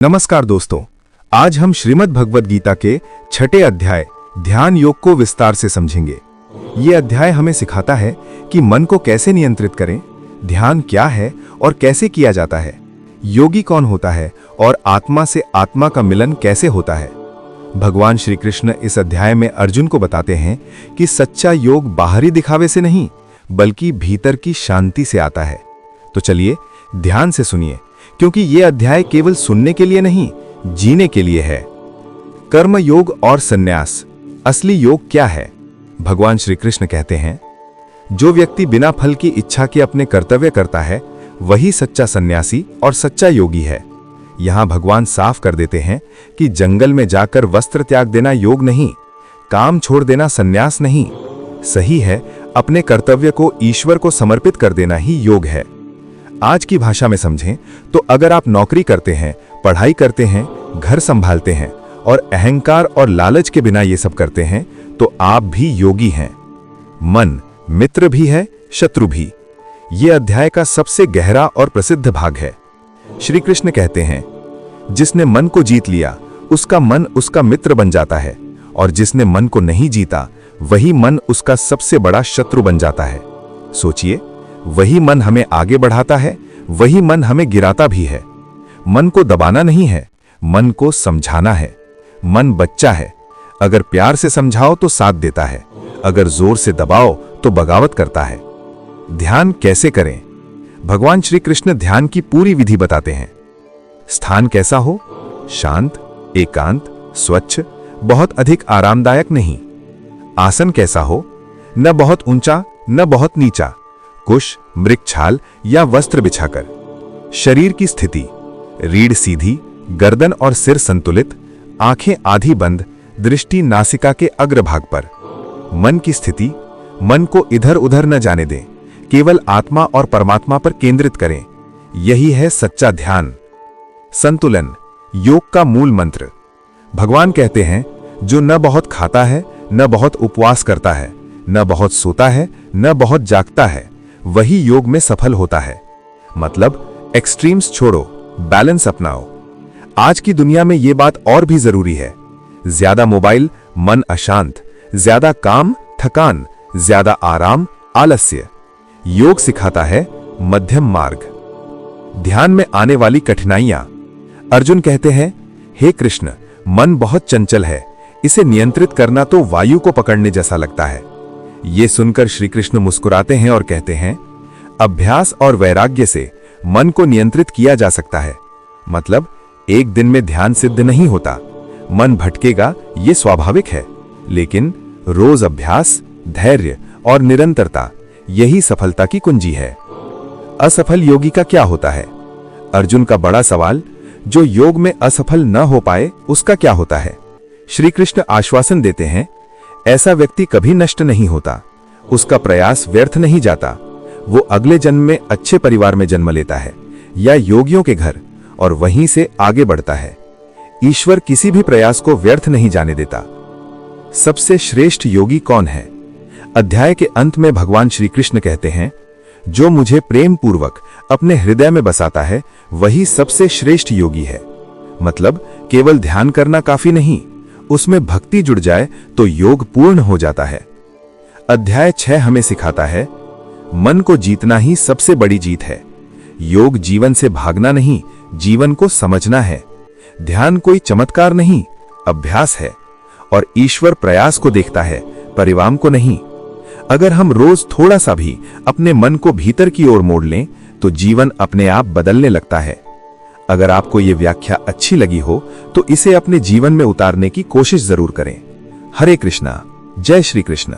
नमस्कार दोस्तों, आज हम श्रीमद् भगवद गीता के 6ठे अध्याय ध्यान योग को विस्तार से समझेंगे। ये अध्याय हमें सिखाता है कि मन को कैसे नियंत्रित करें, ध्यान क्या है और कैसे किया जाता है, योगी कौन होता है और आत्मा से आत्मा का मिलन कैसे होता है। भगवान श्री कृष्ण इस अध्याय में अर्जुन को बताते हैं कि सच्चा योग बाहरी दिखावे से नहीं बल्कि भीतर की शांति से आता है। तो चलिए ध्यान से सुनिए, क्योंकि यह अध्याय केवल सुनने के लिए नहीं, जीने के लिए है। कर्म योग और संन्यास, असली योग क्या है? भगवान श्री कृष्ण कहते हैं, जो व्यक्ति बिना फल की इच्छा के अपने कर्तव्य करता है वही सच्चा सन्यासी और सच्चा योगी है। यहां भगवान साफ कर देते हैं कि जंगल में जाकर वस्त्र त्याग देना योग नहीं, काम छोड़ देना सन्यास नहीं, सही है अपने कर्तव्य को ईश्वर को समर्पित कर देना ही योग है। आज की भाषा में समझें तो अगर आप नौकरी करते हैं, पढ़ाई करते हैं, घर संभालते हैं और अहंकार और लालच के बिना ये सब करते हैं तो आप भी योगी हैं। मन मित्र भी है, शत्रु भी। ये अध्याय का सबसे गहरा और प्रसिद्ध भाग है। श्री कृष्ण कहते हैं, जिसने मन को जीत लिया उसका मन उसका मित्र बन जाता है और जिसने मन को नहीं जीता वही मन उसका सबसे बड़ा शत्रु बन जाता है। सोचिए, वही मन हमें आगे बढ़ाता है, वही मन हमें गिराता भी है। मन को दबाना नहीं है, मन को समझाना है। मन बच्चा है, अगर प्यार से समझाओ तो साथ देता है, अगर जोर से दबाओ तो बगावत करता है। ध्यान कैसे करें? भगवान श्री कृष्ण ध्यान की पूरी विधि बताते हैं। स्थान कैसा हो? शांत, एकांत, स्वच्छ, बहुत अधिक आरामदायक नहीं। आसन कैसा हो? न बहुत ऊंचा न बहुत नीचा, कुश, मृगछाल या वस्त्र बिछाकर। शरीर की स्थिति, रीढ़ सीधी, गर्दन और सिर संतुलित, आंखें आधी बंद, दृष्टि नासिका के अग्रभाग पर। मन की स्थिति, मन को इधर उधर न जाने दें, केवल आत्मा और परमात्मा पर केंद्रित करें। यही है सच्चा ध्यान। संतुलन, योग का मूल मंत्र। भगवान कहते हैं, जो न बहुत खाता है, न बहुत उपवास करता है, न बहुत सोता है, न बहुत जागता है, वही योग में सफल होता है। मतलब एक्सट्रीम्स छोड़ो, बैलेंस अपनाओ। आज की दुनिया में यह बात और भी जरूरी है। ज्यादा मोबाइल, मन अशांत, ज्यादा काम, थकान, ज्यादा आराम, आलस्य। योग सिखाता है मध्यम मार्ग। ध्यान में आने वाली कठिनाइयां। अर्जुन कहते हैं, हे कृष्ण, मन बहुत चंचल है, इसे नियंत्रित करना तो वायु को पकड़ने जैसा लगता है। ये सुनकर श्री कृष्ण मुस्कुराते हैं और कहते हैं, अभ्यास और वैराग्य से मन को नियंत्रित किया जा सकता है। मतलब एक दिन में ध्यान सिद्ध नहीं होता, मन भटकेगा, ये स्वाभाविक है, लेकिन रोज अभ्यास, धैर्य और निरंतरता, यही सफलता की कुंजी है। असफल योगी का क्या होता है? अर्जुन का बड़ा सवाल, जो योग में असफल न हो पाए उसका क्या होता है? श्री कृष्ण आश्वासन देते हैं, ऐसा व्यक्ति कभी नष्ट नहीं होता, उसका प्रयास व्यर्थ नहीं जाता। वो अगले जन्म में अच्छे परिवार में जन्म लेता है या योगियों के घर, और वहीं से आगे बढ़ता है। ईश्वर किसी भी प्रयास को व्यर्थ नहीं जाने देता। सबसे श्रेष्ठ योगी कौन है? अध्याय के अंत में भगवान श्री कृष्ण कहते हैं, जो मुझे प्रेम पूर्वक अपने हृदय में बसाता है वही सबसे श्रेष्ठ योगी है। मतलब केवल ध्यान करना काफी नहीं, उसमें भक्ति जुड़ जाए तो योग पूर्ण हो जाता है। अध्याय 6 हमें सिखाता है, मन को जीतना ही सबसे बड़ी जीत है। योग जीवन से भागना नहीं, जीवन को समझना है। ध्यान कोई चमत्कार नहीं, अभ्यास है, और ईश्वर प्रयास को देखता है, परिणाम को नहीं। अगर हम रोज थोड़ा सा भी अपने मन को भीतर की ओर मोड़ लें तो जीवन अपने आप बदलने लगता है। अगर आपको ये व्याख्या अच्छी लगी हो तो इसे अपने जीवन में उतारने की कोशिश जरूर करें। हरे कृष्णा, जय श्री कृष्ण।